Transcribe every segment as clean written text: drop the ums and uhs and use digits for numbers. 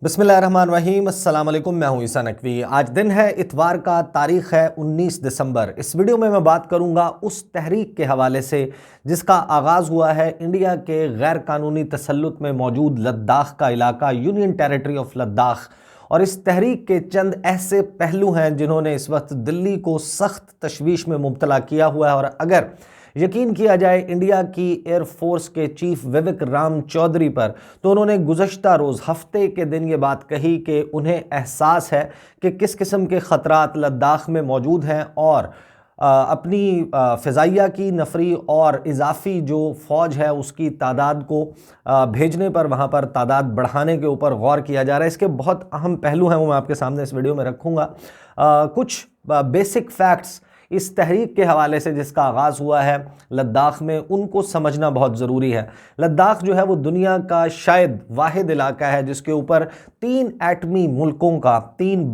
बिस्मिल्लाहिर्रहमानिर्रहीम, अस्सलाम वालेकुम। मैं हूं ईसा नकवी। आज दिन है इतवार का, तारीख है 19 दिसंबर। इस वीडियो में मैं बात करूंगा उस तहरीक के हवाले से जिसका आगाज़ हुआ है इंडिया के गैर कानूनी तसल्लुत में मौजूद लद्दाख का इलाका, यूनियन टेरिटरी ऑफ लद्दाख। और इस तहरीक के चंद ऐसे पहलू हैं जिन्होंने इस वक्त दिल्ली को सख्त तशवीश में मुब्तला किया हुआ है। और अगर यकीन किया जाए इंडिया की एयरफोर्स के चीफ विवेक राम चौधरी पर, तो उन्होंने गुज़श्ता रोज़ हफ्ते के दिन ये बात कही कि उन्हें एहसास है कि किस किस्म के ख़तरात लद्दाख में मौजूद हैं और अपनी फ़िज़ाइया की नफरी और इजाफ़ी जो फ़ौज है उसकी तादाद को भेजने पर, वहाँ पर तादाद बढ़ाने के ऊपर गौर किया जा रहा है। इसके बहुत अहम पहलू हैं, वो मैं आपके सामने इस वीडियो में रखूँगा। कुछ बेसिक फैक्ट्स इस तहरीक के हवाले से जिसका आगाज़ हुआ है लद्दाख में, उनको समझना बहुत ज़रूरी है। लद्दाख जो है वो दुनिया का शायद वाहिद इलाका है जिसके ऊपर तीन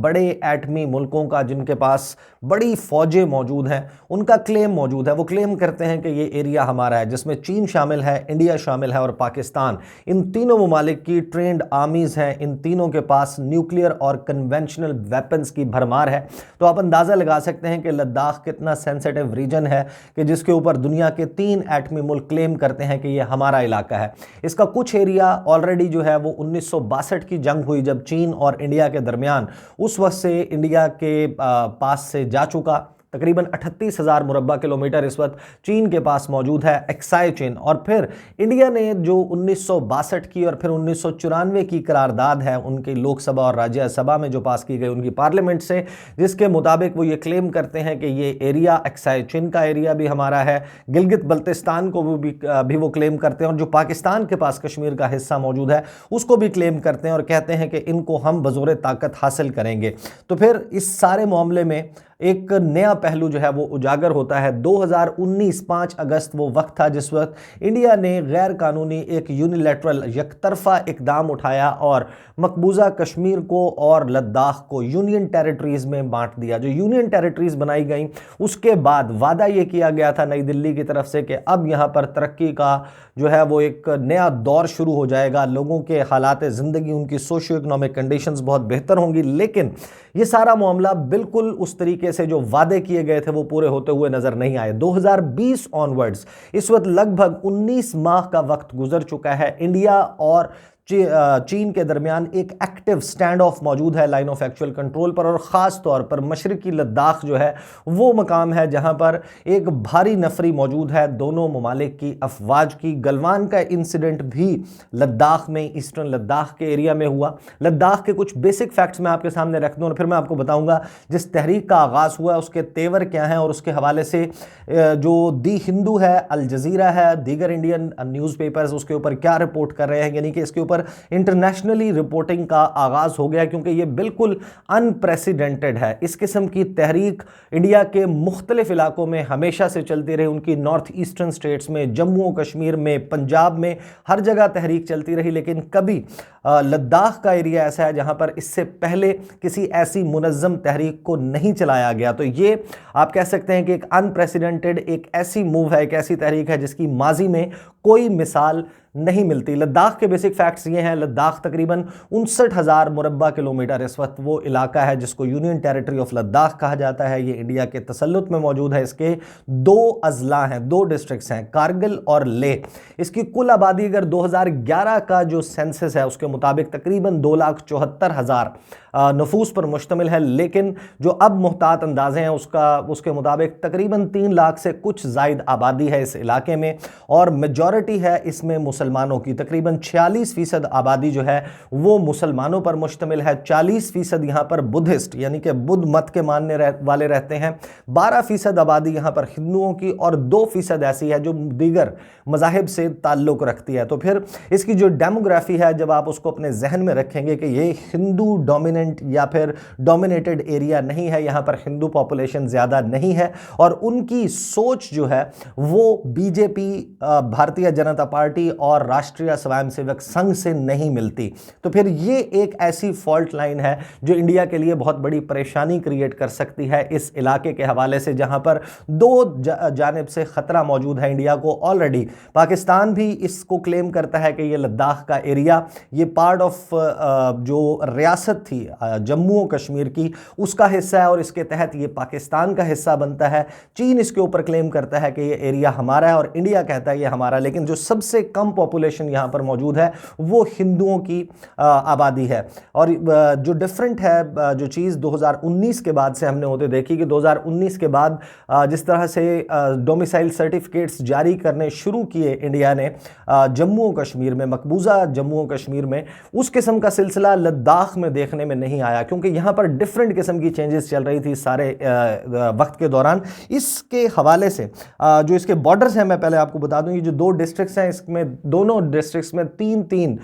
बड़े एटमी मुल्कों का, जिनके पास बड़ी फ़ौजें मौजूद हैं, उनका क्लेम मौजूद है। वो क्लेम करते हैं कि ये एरिया हमारा है, जिसमें चीन शामिल है, इंडिया शामिल है और पाकिस्तान। इन तीनों ममालिक की ट्रेंड आर्मीज़ हैं, इन तीनों के पास न्यूक्लियर और कन्वेंशनल वेपन्स की भरमार है। तो आप अंदाज़ा लगा सकते हैं कि लद्दाख कितना सेंसिटिव रीजन है कि जिसके ऊपर दुनिया के तीन एटमी मुल्क क्लेम करते हैं कि ये हमारा इलाका है। इसका कुछ एरिया ऑलरेडी जो है वो 1962 की जंग हुई जब चीन और इंडिया के दरमियान, उस वक्त से इंडिया के पास से जा चुका। तकरीबन 38,000 मुरब्बा किलोमीटर इस वक्त चीन के पास मौजूद है, एक्साई चीन। और फिर इंडिया ने जो 1962 की और फिर 1994 की करारदाद है उनकी लोकसभा और राज्यसभा में जो पास की गई उनकी पार्लियामेंट से, जिसके मुताबिक वो ये क्लेम करते हैं कि ये एरिया, एक्साई चीन का एरिया भी हमारा है। गिलगित बल्तिस्तान को भी वो क्लेम करते हैं, और जो पाकिस्तान के पास कश्मीर का हिस्सा मौजूद है उसको भी क्लेम करते हैं और कहते हैं कि इनको हम बज़ोर ताकत हासिल करेंगे। तो फिर इस सारे मामले में एक नया पहलू जो है वो उजागर होता है। 2019 5 अगस्त वो वक्त था जिस वक्त इंडिया ने गैर कानूनी एक यूनिलैटरल यकतरफा इकदाम उठाया और मकबूजा कश्मीर को और लद्दाख को यूनियन टेरिटरीज़ में बांट दिया। जो यूनियन टेरिटरीज़ बनाई गई उसके बाद वादा ये किया गया था नई दिल्ली की तरफ से कि अब यहाँ पर तरक्की का जो है वो एक नया दौर शुरू हो जाएगा, लोगों के हालात ज़िंदगी, उनकी सोशियो इकनॉमिक कंडीशंस बहुत बेहतर होंगी। लेकिन ये सारा मामला बिल्कुल उस तरीके से जो वादे किए गए थे वो पूरे होते हुए नजर नहीं आए। 2020 ऑनवर्ड्स, इस वक्त लगभग 19 माह का वक्त गुजर चुका है। इंडिया और चीन के दरमियान एक एक्टिव स्टैंड ऑफ मौजूद है लाइन ऑफ एक्चुअल कंट्रोल पर, और ख़ास तौर पर मशरकी लद्दाख जो है वो मकाम है जहां पर एक भारी नफरी मौजूद है दोनों ममालिक की अफवाज की। गलवान का इंसिडेंट भी लद्दाख में, ईस्टर्न लद्दाख के एरिया में हुआ। लद्दाख के कुछ बेसिक फैक्ट्स मैं आपके सामने रख दूँ और फिर मैं आपको बताऊंगा जिस तहरीक का आगाज़ हुआ उसके तेवर क्या हैं, और उसके हवाले से जो दी हिंदू है, अल जज़ीरा है, दीगर इंडियन न्यूज़पेपर्स उसके ऊपर क्या रिपोर्ट कर रहे हैं। यानी कि इसके ऊपर इंटरनेशनली रिपोर्टिंग का आगाज हो गया, क्योंकि यह बिल्कुल अनप्रेसिडेंटेड है। इस किस्म की तहरीक इंडिया के मुख्तलिफ इलाकों में हमेशा से चलती रही। उनकी नॉर्थ ईस्टर्न स्टेट्स में, जम्मू कश्मीर में, पंजाब में, हर जगह तहरीक चलती रही। लेकिन कभी लद्दाख का एरिया ऐसा है जहां पर इससे पहले किसी ऐसी मुनज़्ज़म तहरीक को नहीं चलाया गया। तो ये आप कह सकते हैं कि एक अनप्रेसिडेंटेड, एक ऐसी मूव है, एक ऐसी तहरीक है जिसकी माजी में कोई मिसाल नहीं मिलती। लद्दाख के बेसिक फैक्ट्स ये हैं, लद्दाख तकरीबन 59,000 मुरब्बा किलोमीटर इस वक्त वो इलाका है जिसको यूनियन टेरिटरी ऑफ लद्दाख कहा जाता है। ये इंडिया के तसल्लुत में मौजूद है। इसके दो अजला हैं, दो डिस्ट्रिक्ट्स हैं, कारगिल और लेह। इसकी कुल आबादी अगर 2011 का जो सेंसस है उसके मुताबिक तकरीबन 2,74,000 नफूस पर मुश्तमिल है। लेकिन जो अब मुहतात अंदाजे हैं उसके मुताबिक तकरीबन 3 लाख से कुछ जायद आबादी है इस इलाके में, और मेजॉरिटी है इसमें मुसलमानों की। तकरीबन 46% आबादी जो है वो मुसलमानों पर मुश्तमिल है। 40% यहाँ पर बुद्धिस्ट यानी कि बुद्ध मत के मानने वाले रहते हैं। 12% आबादी यहाँ पर हिंदुओं की, और 2% ऐसी है जो दीगर मज़ाहिब से ताल्लुक़ रखती है। तो फिर इसकी जो डेमोग्राफी है, जब आप उसको अपने जहन में रखेंगे कि ये हिंदू डोमिनेंट या फिर डोमिनेटेड एरिया नहीं है, यहाँ पर हिंदू पॉपुलेशन ज़्यादा नहीं है, और उनकी सोच जो है वो बीजेपी, भारतीय जनता पार्टी और राष्ट्रीय स्वयंसेवक संघ से नहीं मिलती। तो फिर ये एक ऐसी फॉल्ट लाइन है जो इंडिया के लिए बहुत बड़ी परेशानी क्रिएट कर सकती है इस इलाके के हवाले से, जहां पर दो जानिब से खतरा मौजूद है इंडिया को। ऑलरेडी पाकिस्तान भी इसको क्लेम करता है कि ये लद्दाख का एरिया, ये पार्ट ऑफ जो रियासत थी जम्मू और कश्मीर की, उसका हिस्सा है और इसके तहत ये पाकिस्तान का हिस्सा बनता है। चीन इसके ऊपर क्लेम करता है कि ये एरिया हमारा है और इंडिया कहता है ये हमारा। लेकिन जो सबसे कम पॉपुलेशन यहां पर मौजूद है वो हिंदुओं की आबादी है। और जो डिफरेंट है, जो चीज़ 2019 के बाद से हमने होते देखी कि 2019 के बाद जिस तरह से डोमिसाइल सर्टिफिकेट्स जारी करने शुरू किए इंडिया ने जम्मू और कश्मीर में, मकबूजा जम्मू और कश्मीर में, उस किस्म का सिलसिला लद्दाख में देखने में नहीं आया, क्योंकि यहां पर डिफरेंट किस्म की चेंजेस चल रही थी सारे वक्त के दौरान। इसके हवाले से जो इसके बॉर्डर्स हैं, मैं पहले आपको बता दूं, ये जो दो डिस्ट्रिक्ट्स हैं, इसमें दोनों डिस्ट्रिक्ट्स में तीन तीन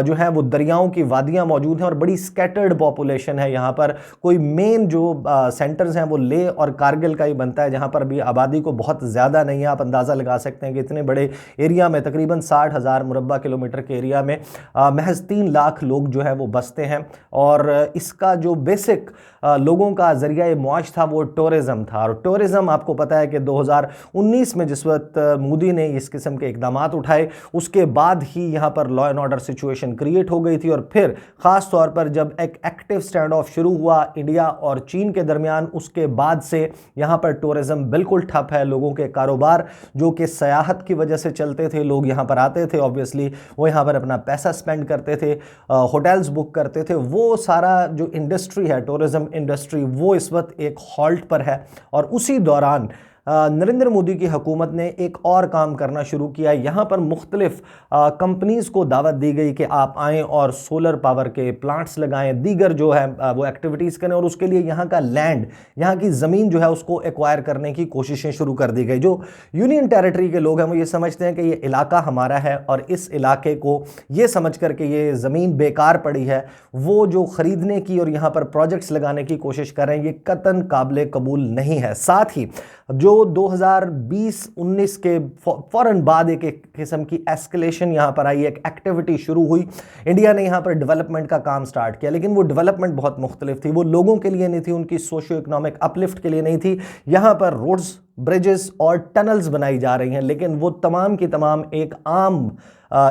जो है वो दरियाओं की वादियां मौजूद हैं और बड़ी स्कैटर्ड पॉपुलेशन है यहाँ पर। कोई मेन जो सेंटर्स हैं वो लेह और कारगिल का ही बनता है, जहाँ पर भी आबादी को बहुत ज़्यादा नहीं है। आप अंदाज़ा लगा सकते हैं कि इतने बड़े एरिया में, तकरीबन 60,000 मुरब्बा किलोमीटर के एरिया में महज 3 लाख लोग जो है वो बसते हैं। और इसका जो बेसिक लोगों का जरिया मुआश था वो टूरिज़म था। और टूरिज़म आपको पता है कि 2019 में जिस वक्त मोदी ने इस किस्म के इकदाम उठाए, उसके बाद ही यहाँ पर law and order situation create हो गई थी। और फिर ख़ास तौर पर जब एक एक्टिव स्टैंड ऑफ शुरू हुआ इंडिया और चीन के दरमियान, उसके बाद से यहाँ पर टूरिज़म बिल्कुल ठप है। लोगों के कारोबार जो कि सयाहत की वजह से चलते थे, लोग यहाँ पर आते थे, ऑब्वियसली वो यहाँ पर अपना पैसा स्पेंड करते थे, होटल्स बुक करते थे, वो सारा जो इंडस्ट्री है, टूरिज़म इंडस्ट्री, वो इस वक्त एक हॉल्ट पर है। और उसी दौरान नरेंद्र मोदी की हुकूमत ने एक और काम करना शुरू किया। यहाँ पर मुख्तलिफ कंपनीज़ को दावत दी गई कि आप आएँ और सोलर पावर के प्लांट्स लगाएं, दीगर जो है वो एक्टिविटीज़ करें, और उसके लिए यहाँ का लैंड, यहाँ की ज़मीन जो है उसको एक्वायर करने की कोशिशें शुरू कर दी गई। जो यूनियन टेरिटरी के लोग हैं वो ये समझते हैं कि ये इलाका हमारा है और इस इलाके को ये समझ कर के ये ज़मीन बेकार पड़ी है, वो जो ख़रीदने की और यहाँ पर प्रोजेक्ट्स लगाने की कोशिश कर रहे हैं, ये कतन काबिल कबूल नहीं है। साथ ही जो 2020-19 के फौरन बाद एक किस्म की एस्केलेशन यहाँ पर आई, एक एक्टिविटी शुरू हुई। इंडिया ने यहाँ पर डेवलपमेंट का काम स्टार्ट किया, लेकिन वो डेवलपमेंट बहुत मुख्तलिफ थी, वो लोगों के लिए नहीं थी, उनकी सोशियो इकोनॉमिक अपलिफ्ट के लिए नहीं थी। यहाँ पर रोड्स, ब्रिजेस और टनल्स बनाई जा रही हैं, लेकिन वो तमाम की तमाम एक आम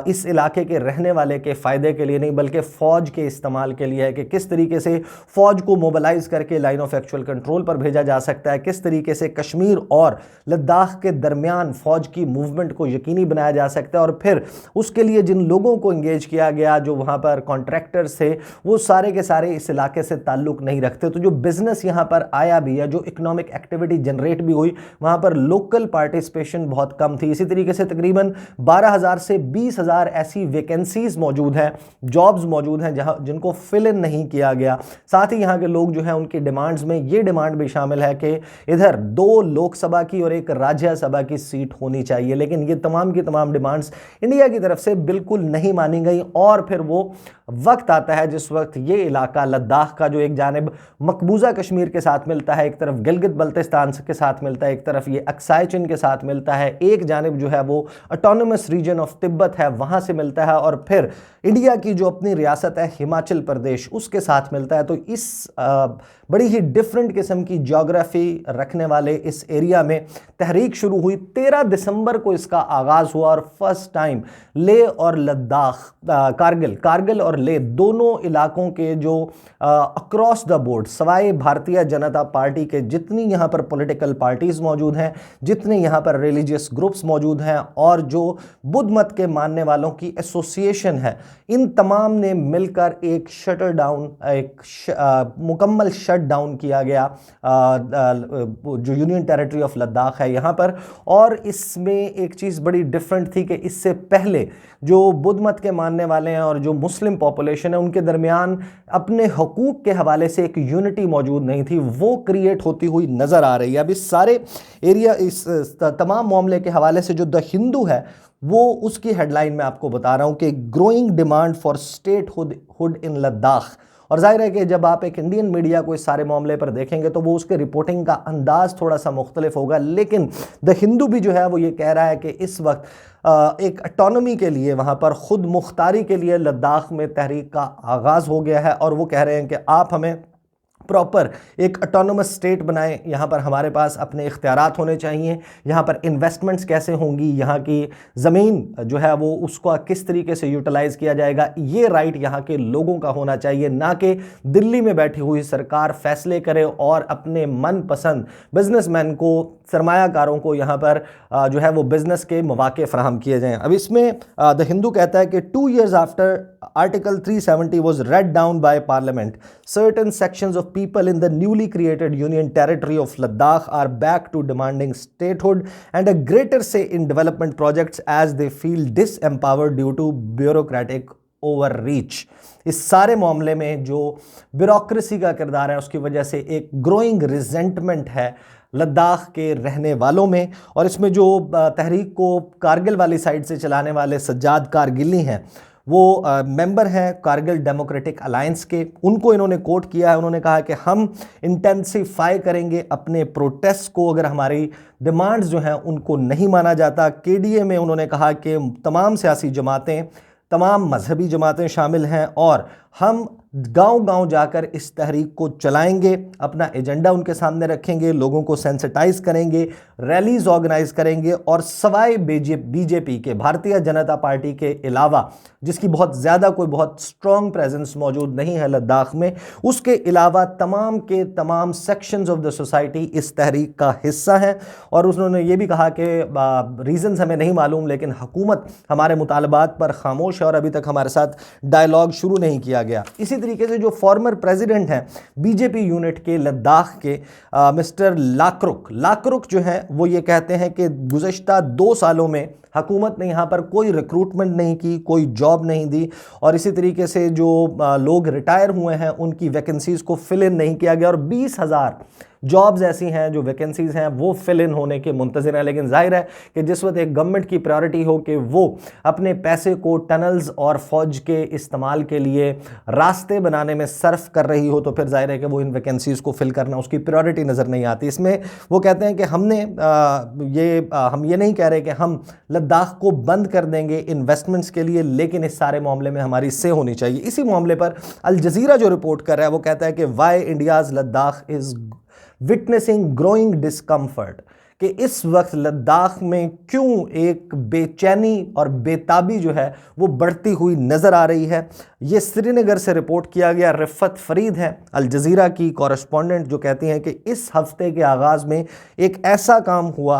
इस इलाके के रहने वाले के फ़ायदे के लिए नहीं, बल्कि फ़ौज के इस्तेमाल के लिए है कि किस तरीके से फ़ौज को मोबिलाइज़ करके लाइन ऑफ एक्चुअल कंट्रोल पर भेजा जा सकता है, किस तरीके से कश्मीर और लद्दाख के दरमियान फ़ौज की मूवमेंट को यकीनी बनाया जा सकता है। और फिर उसके लिए जिन लोगों को इंगेज किया गया, जो वहाँ पर कॉन्ट्रैक्टर्स थे, वो सारे के सारे इस इलाके से ताल्लुक़ नहीं रखते। तो जो बिज़नेस यहाँ पर आया भी है, जो इकनॉमिक एक्टिविटी जनरेट भी हुई, वहाँ पर लोकल पार्टिसिपेशन बहुत कम थी। इसी तरीके से तकरीबन 12,000 से 20,000 ऐसी वैकेंसीज मौजूद हैं, जॉब्स मौजूद हैं जहां जिनको फिल इन नहीं किया गया। साथ ही यहाँ के लोग जो हैं उनकी डिमांड्स में ये डिमांड भी शामिल है कि इधर 2 लोकसभा की और 1 राज्यसभा की सीट होनी चाहिए, लेकिन ये तमाम की तमाम डिमांड्स इंडिया की तरफ से बिल्कुल नहीं मानी गई। और फिर वो वक्त आता है जिस वक्त ये इलाका लद्दाख का, जो एक जानिब मकबूजा कश्मीर के साथ मिलता है, एक तरफ गिलगित बल्तिस्तान के साथ मिलता है, एक तरफ ये अक्साई चिन के साथ मिलता है, एक जानिब जो है वो ऑटोनोमस रीजन ऑफ तिब्बत है, वहाँ से मिलता है, और फिर इंडिया की जो अपनी रियासत है हिमाचल प्रदेश, उसके साथ मिलता है। तो इस बड़ी ही डिफरेंट किस्म की ज्योग्राफी रखने वाले इस एरिया में तहरीक शुरू हुई। 13 दिसंबर को इसका आगाज़ हुआ और फर्स्ट टाइम लेह और लद्दाख, कारगिल और लेह दोनों इलाकों के जो अक्रॉस द बोर्ड, सवाए भारतीय जनता पार्टी के जितनी यहाँ पर पॉलिटिकल पार्टीज़ मौजूद हैं, जितने यहाँ पर रिलीजियस ग्रुप्स मौजूद हैं और जो बुद्ध मत के मानने वालों की एसोसिएशन है, इन तमाम ने मिलकर एक शटर डाउन, एक मुकम्मल शट डाउन किया गया जो यूनियन टेरिटरी ऑफ लद्दाख है यहाँ पर। और इसमें एक चीज़ बड़ी डिफरेंट थी कि इससे पहले जो बुद्ध मत के मानने वाले हैं और जो मुस्लिम पॉपुलेशन है, उनके दरमियान अपने हकूक़ के हवाले से एक यूनिटी मौजूद नहीं थी, वो क्रिएट होती हुई नज़र आ रही है। अब इस सारे एरिया, इस तमाम मामले के हवाले से जो द हिंदू है वो उसकी हेडलाइन में आपको बता रहा हूँ कि growing demand for statehood in Ladakh. और जाहिर है कि जब आप एक इंडियन मीडिया को इस सारे मामले पर देखेंगे तो वो उसके रिपोर्टिंग का अंदाज थोड़ा सा मुख्तलिफ होगा, लेकिन द हिंदू भी जो है वो ये कह रहा है कि इस वक्त एक ऑटोनॉमी के लिए, वहाँ पर खुद मुख्तारी के लिए लद्दाख में तहरीक का आगाज़ हो गया है और वो कह रहे हैं कि आप हमें प्रॉपर एक ऑटोनोमस स्टेट बनाएं, यहाँ पर हमारे पास अपने इख्तियारात होने चाहिए, यहाँ पर इन्वेस्टमेंट्स कैसे होंगी, यहाँ की ज़मीन जो है वो उसको किस तरीके से यूटिलाइज़ किया जाएगा, ये राइट यहाँ के लोगों का होना चाहिए, ना कि दिल्ली में बैठी हुई सरकार फैसले करे और अपने मनपसंद बिजनेसमैन को, सरमायाकारों को यहाँ पर जो है वो बिजनेस के मौके फराहम किए जाएँ। अब इसमें द हिंदू कहता है कि 2 years after Article 370 was read down by Parliament, certain sections of people in the newly created Union Territory of Ladakh are back to demanding statehood and a greater say in development projects as they feel disempowered due to bureaucratic overreach। इस सारे मामले में जो bureaucracy का किरदार है उसकी वजह से एक ग्रोइंग रिजेंटमेंट है लद्दाख के रहने वालों में, और इसमें जो तहरीक को कारगिल वाली साइड से चलाने वाले सज्जाद कारगिली हैं वो मेंबर हैं कारगिल डेमोक्रेटिक अलायंस के, उनको इन्होंने कोट किया है। उन्होंने कहा कि हम इंटेंसिफाई करेंगे अपने प्रोटेस्ट को अगर हमारी डिमांड्स जो हैं उनको नहीं माना जाता। केडीए में उन्होंने कहा कि तमाम सियासी जमातें, तमाम मजहबी जमातें शामिल हैं और हम गांव-गांव जाकर इस तहरीक को चलाएंगे, अपना एजेंडा उनके सामने रखेंगे, लोगों को सेंसिटाइज करेंगे, रैलीज ऑर्गेनाइज करेंगे और सवाए बीजेपी के, भारतीय जनता पार्टी के अलावा, जिसकी बहुत ज़्यादा कोई बहुत स्ट्रॉन्ग प्रेजेंस मौजूद नहीं है लद्दाख में, उसके अलावा तमाम के तमाम सेक्शंस ऑफ द सोसाइटी इस तहरीक का हिस्सा हैं। और उन्होंने ये भी कहा कि रीज़न्स हमें नहीं मालूम लेकिन हुकूमत हमारे मुतालबात पर खामोश है और अभी तक हमारे साथ डायलॉग शुरू नहीं किया गया। इसी तरीके से जो फॉर्मर प्रेसिडेंट हैं बीजेपी यूनिट के लद्दाख के मिस्टर लाकरुक जो हैं वो ये कहते हैं कि गुज़श्ता 2 सालों में हुकूमत ने यहाँ पर कोई रिक्रूटमेंट नहीं की, कोई जॉब नहीं दी और इसी तरीके से जो लोग रिटायर हुए हैं उनकी वैकेंसीज़ को फिल इन नहीं किया गया और 20,000 जॉब्स ऐसी हैं जो वैकेंसीज़ हैं वो फिल इन होने के मुंतज़िर हैं। लेकिन जाहिर है कि जिस वक्त एक गवर्नमेंट की प्रायोरिटी हो कि वो अपने पैसे को टनल्स और फौज के इस्तेमाल के लिए रास्ते बनाने में सर्फ कर रही हो तो फिर जाहिर है कि वो इन वैकेंसीज़ को फिल करना उसकी प्रायोरिटी नज़र नहीं आती। इसमें वो कहते हैं कि हम ये नहीं कह रहे कि हम लद्दाख को बंद कर देंगे इन्वेस्टमेंट्स के लिए, लेकिन इस सारे मामले में हमारी से होनी चाहिए। इसी मामले पर अल जज़ीरा जो रिपोर्ट कर रहा है वो कहता है कि why India's Ladakh is witnessing growing discomfort, कि इस वक्त लद्दाख में क्यों एक बेचैनी और बेताबी जो है वो बढ़ती हुई नज़र आ रही है। ये श्रीनगर से रिपोर्ट किया गया, रिफ़त फरीद हैं अल जज़ीरा की कॉरेस्पॉन्डेंट, जो कहती हैं कि इस हफ्ते के आगाज़ में एक ऐसा काम हुआ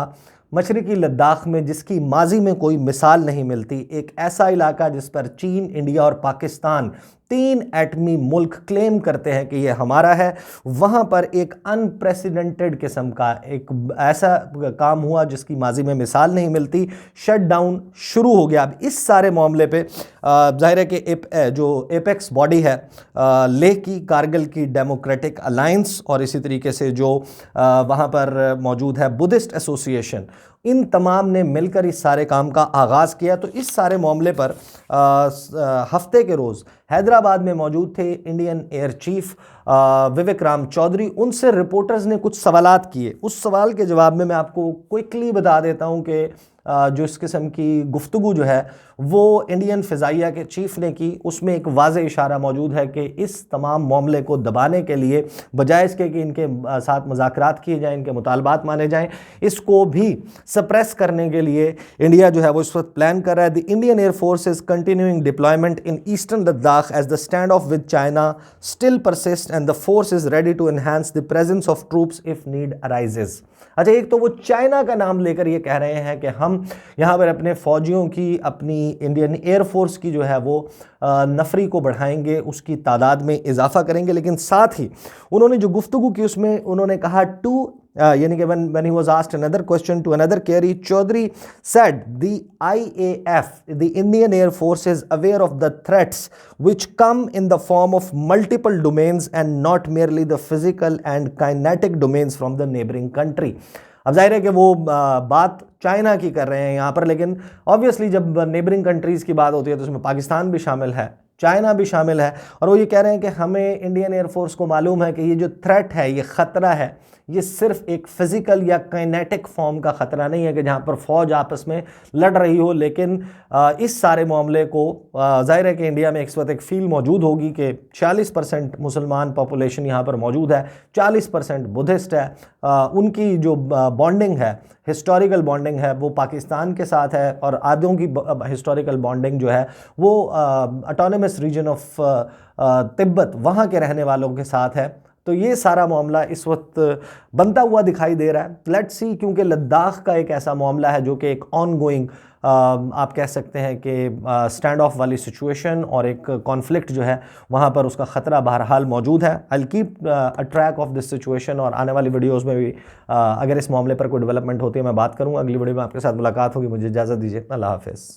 मशरक़ी लद्दाख में जिसकी माजी में कोई मिसाल नहीं मिलती। एक ऐसा इलाका जिस पर चीन, इंडिया और पाकिस्तान 3 एटमी मुल्क क्लेम करते हैं कि ये हमारा है, वहाँ पर एक अनप्रेसिडेंटेड किस्म का एक ऐसा काम हुआ जिसकी माजी में मिसाल नहीं मिलती। शटडाउन शुरू हो गया। अब इस सारे मामले पे जाहिर है कि जो एपेक्स बॉडी है लेह की, कारगिल की डेमोक्रेटिक अलायंस और इसी तरीके से जो वहाँ पर मौजूद है बुद्धिस्ट एसोसिएशन, इन तमाम ने मिलकर इस सारे काम का आगाज़ किया। तो इस सारे मामले पर हफ्ते के रोज़ हैदराबाद में मौजूद थे इंडियन एयर चीफ विवेक राम चौधरी। उनसे रिपोर्टर्स ने कुछ सवालात किए। उस सवाल के जवाब में मैं आपको क्विकली बता देता हूं कि जो इस किस्म की गुफ्तगू जो है वो इंडियन फ़िज़ाइया के चीफ़ ने की, उसमें एक वाज़े इशारा मौजूद है कि इस तमाम मामले को दबाने के लिए बजाय इसके कि इनके साथ मुज़ाकरात किए जाएँ, इनके मुतालबात माने जाएँ, इसको भी सप्रेस करने के लिए इंडिया जो है वो इस वक्त प्लान कर रहा है। The Indian air force is continuing deployment in eastern Ladakh as the stand off with China still persist and the force is ready to enhance the presence of troops if need arises. अच्छा, एक तो वो China का नाम लेकर ये कह रहे हैं कि हम यहाँ पर अपने फ़ौजियों की, अपनी इंडियन एयर फोर्स की जो है वो नफरी को बढ़ाएंगे, उसकी तादाद में इजाफा करेंगे, लेकिन साथ ही उन्होंने जो गुफ्तगू की उसमें उन्होंने कहा यानी कि when he was asked another question to another query, Chaudhary said the IAF, the Indian Air Force, is aware of the threats which come in the form of multiple domains and not merely the physical and kinetic domains from the neighboring country। अब जाहिर है कि वो बात China की कर रहे हैं यहाँ पर, लेकिन ऑब्वियसली जब नेबरिंग कंट्रीज़ की बात होती है तो उसमें पाकिस्तान भी शामिल है, चाइना भी शामिल है, और वो ये कह रहे हैं कि हमें इंडियन एयरफोर्स को मालूम है कि ये जो थ्रेट है, ये ख़तरा है, ये सिर्फ एक फिजिकल या काइनेटिक फॉर्म का ख़तरा नहीं है कि जहाँ पर फ़ौज आपस में लड़ रही हो, लेकिन इस सारे मामले को ज़ाहिर है कि इंडिया में इस वक्त एक फील मौजूद होगी कि 40% मुसलमान पॉपुलेशन यहाँ पर मौजूद है, 40% बुद्धिस्ट है, उनकी जो बॉन्डिंग है, हिस्टोरिकल बॉन्डिंग है, वो पाकिस्तान के साथ है, और आधों की हिस्टोरिकल बॉन्डिंग जो है वो ऑटोनमस रीजन ऑफ तिब्बत वहाँ के रहने वालों के साथ है। तो ये सारा मामला इस वक्त बनता हुआ दिखाई दे रहा है। लेट्स सी, क्योंकि लद्दाख का एक ऐसा मामला है जो कि एक ऑन गोइंग आप कह सकते हैं कि स्टैंड ऑफ वाली सिचुएशन और एक कॉन्फ्लिक्ट जो है वहाँ पर उसका ख़तरा बहरहाल मौजूद है। I will keep a track of this situation, और आने वाली वीडियोस में भी अगर इस मामले पर कोई डेवलपमेंट होती है मैं बात करूँगा। अगली वीडियो में आपके साथ मुलाकात होगी। मुझे इजाज़त दीजिए। अल्लाह हाफ़िज़।